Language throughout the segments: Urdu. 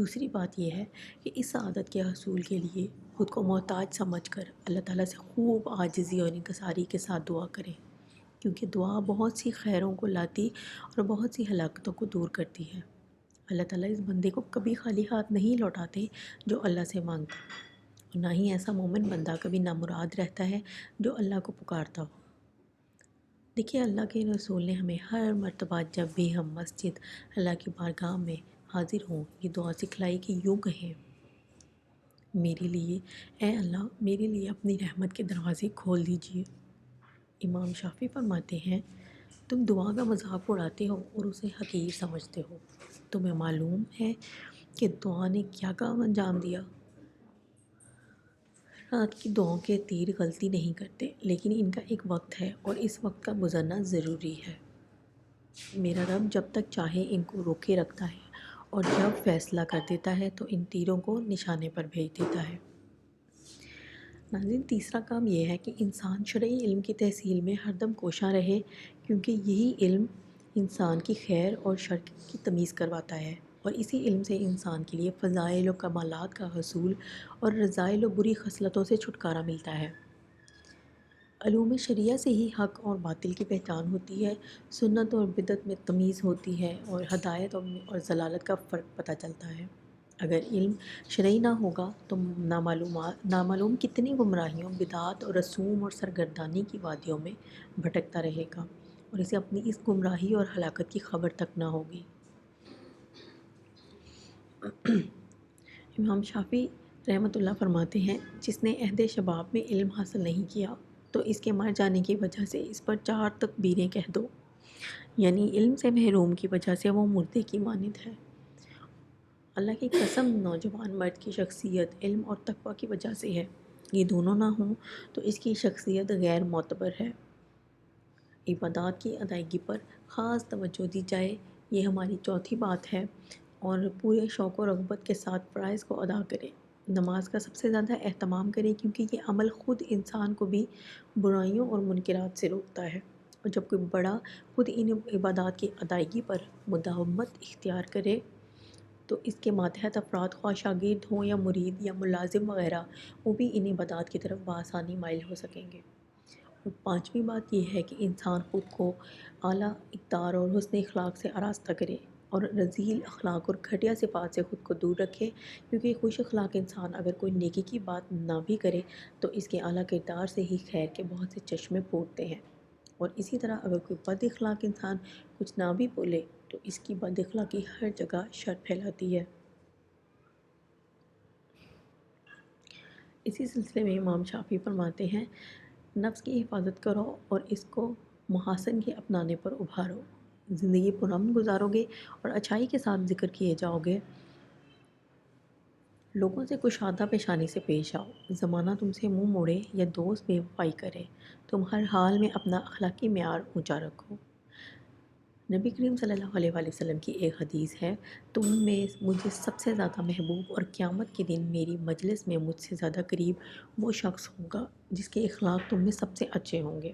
دوسری بات یہ ہے کہ اس سعادت کے حصول کے لیے خود کو محتاج سمجھ کر اللہ تعالیٰ سے خوب عاجزی اور انکساری کے ساتھ دعا کریں، کیونکہ دعا بہت سی خیروں کو لاتی اور بہت سی ہلاکتوں کو دور کرتی ہے۔ اللہ تعالیٰ اس بندے کو کبھی خالی ہاتھ نہیں لوٹاتے جو اللہ سے مانگتا، اور نہ ہی ایسا مومن بندہ کبھی نامراد رہتا ہے جو اللہ کو پکارتا ہو۔ دیکھیے، اللہ کے رسول نے ہمیں ہر مرتبہ جب بھی ہم مسجد اللہ کی بارگاہ میں حاضر ہوں یہ دعا سکھلائی کہ یوں کہیں: میرے لیے، اے اللہ، میرے لیے اپنی رحمت کے دروازے کھول دیجئے۔ امام شافعی فرماتے ہیں، تم دعا کا مذاق اڑاتے ہو اور اسے حقیر سمجھتے ہو۔ تمہیں معلوم ہے کہ دعا نے کیا کام انجام دیا؟ رات کی دعاؤں کے تیر غلطی نہیں کرتے، لیکن ان کا ایک وقت ہے اور اس وقت کا گزرنا ضروری ہے۔ میرا رب جب تک چاہے ان کو روکے رکھتا ہے اور جب فیصلہ کر دیتا ہے تو ان تیروں کو نشانے پر بھیج دیتا ہے۔ ناظرین، تیسرا کام یہ ہے کہ انسان شرعی علم کی تحصیل میں ہر دم کوشاں رہے، کیونکہ یہی علم انسان کی خیر اور شر کی تمیز کرواتا ہے، اور اسی علم سے انسان کے لیے فضائل و کمالات کا حصول اور رذائل و بری خصلتوں سے چھٹکارا ملتا ہے۔ علوم شریعہ سے ہی حق اور باطل کی پہچان ہوتی ہے، سنت اور بدعت میں تمیز ہوتی ہے، اور ہدایت اور ضلالت کا فرق پتہ چلتا ہے۔ اگر علم شرعی نہ ہوگا تو نامعلوم کتنی گمراہیوں، بدعات اور رسوم اور سرگردانی کی وادیوں میں بھٹکتا رہے گا، اور اسے اپنی اس گمراہی اور ہلاکت کی خبر تک نہ ہوگی۔ امام شافعی رحمۃ اللہ فرماتے ہیں، جس نے عہد شباب میں علم حاصل نہیں کیا تو اس کے مر جانے کی وجہ سے اس پر 4 تکبیریں کہہ دو، یعنی علم سے محروم کی وجہ سے وہ مردے کی مانند ہے۔ اللہ کی قسم، نوجوان مرد کی شخصیت علم اور تقوی کی وجہ سے ہے، یہ دونوں نہ ہوں تو اس کی شخصیت غیر معتبر ہے۔ عبادات کی ادائیگی پر خاص توجہ دی جائے، یہ ہماری چوتھی بات ہے، اور پورے شوق و رغبت کے ساتھ فرائض کو ادا کرے۔ نماز کا سب سے زیادہ اہتمام کرے، کیونکہ یہ عمل خود انسان کو بھی برائیوں اور منکرات سے روکتا ہے، اور جب کوئی بڑا خود ان عبادات کی ادائیگی پر مداومت اختیار کرے تو اس کے ماتحت افراد، خواہ شاگرد ہوں یا مرید یا ملازم وغیرہ، وہ بھی ان عبادات کی طرف بآسانی مائل ہو سکیں گے۔ اور پانچویں بات یہ ہے کہ انسان خود کو اعلیٰ اقدار اور حسن اخلاق سے آراستہ کرے، اور رذیل اخلاق اور گھٹیا صفات سے خود کو دور رکھے، کیونکہ خوش اخلاق انسان اگر کوئی نیکی کی بات نہ بھی کرے تو اس کے اعلیٰ کردار سے ہی خیر کے بہت سے چشمے پھوٹتے ہیں، اور اسی طرح اگر کوئی بد اخلاق انسان کچھ نہ بھی بولے تو اس کی بد اخلاقی ہر جگہ شر پھیلاتی ہے۔ اسی سلسلے میں امام شافعی فرماتے ہیں، نفس کی حفاظت کرو اور اس کو محاسن کے اپنانے پر ابھارو۔ زندگی پرامن گزارو گے اور اچھائی کے ساتھ ذکر کیے جاؤ گے، لوگوں سے کشادہ پیشانی سے پیش آؤ، زمانہ تم سے منہ موڑے یا دوست بے وفائی کرے، تم ہر حال میں اپنا اخلاقی معیار اونچا رکھو۔ نبی کریم صلی اللہ علیہ وآلہ وسلم کی ایک حدیث ہے، تم میں مجھے سب سے زیادہ محبوب اور قیامت کے دن میری مجلس میں مجھ سے زیادہ قریب وہ شخص ہوگا جس کے اخلاق تم میں سب سے اچھے ہوں گے۔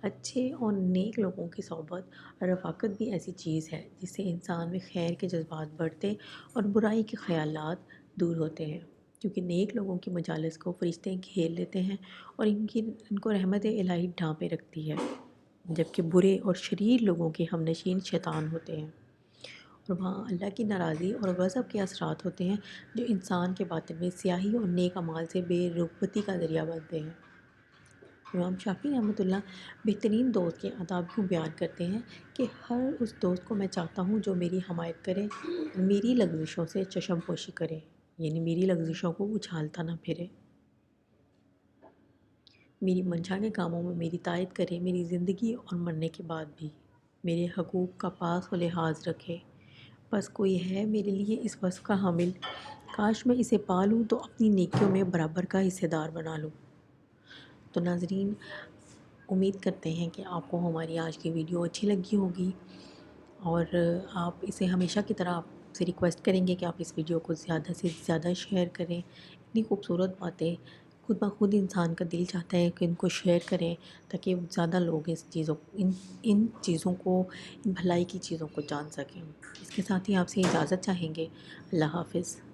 اچھے اور نیک لوگوں کی صحبت اور رفاقت بھی ایسی چیز ہے جس سے انسان میں خیر کے جذبات بڑھتے اور برائی کے خیالات دور ہوتے ہیں، کیونکہ نیک لوگوں کی مجالس کو فرشتے گھیر لیتے ہیں اور ان کو رحمت الہی ڈھانپے رکھتی ہے، جبکہ برے اور شریر لوگوں کے ہم نشین شیطان ہوتے ہیں، اور وہاں اللہ کی ناراضی اور غضب کے اثرات ہوتے ہیں جو انسان کے باطن میں سیاہی اور نیک اعمال سے بے رغبتی کا ذریعہ بنتے ہیں۔ امام شافعی رحمۃ اللہ بہترین دوست کے آداب یوں بیان کرتے ہیں کہ ہر اس دوست کو میں چاہتا ہوں جو میری حمایت کرے، میری لغزشوں سے چشم پوشی کرے، یعنی میری لغزشوں کو اچھالتا نہ پھرے، میری منشا کے کاموں میں میری تائید کرے، میری زندگی اور مرنے کے بعد بھی میرے حقوق کا پاس و لحاظ رکھے۔ بس کوئی ہے میرے لیے اس وصف کا حامل، کاش میں اسے پا لوں تو اپنی نیکیوں میں برابر کا حصہ دار بنا لوں۔ تو ناظرین، امید کرتے ہیں کہ آپ کو ہماری آج کی ویڈیو اچھی لگی ہوگی، اور آپ اسے ہمیشہ کی طرح آپ سے ریکویسٹ کریں گے کہ آپ اس ویڈیو کو زیادہ سے زیادہ شیئر کریں، اتنی خوبصورت باتیں خود بخود انسان کا دل چاہتا ہے کہ ان کو شیئر کریں تاکہ زیادہ لوگ ان چیزوں کو، ان بھلائی کی چیزوں کو جان سکیں۔ اس کے ساتھ ہی آپ سے اجازت چاہیں گے۔ اللہ حافظ۔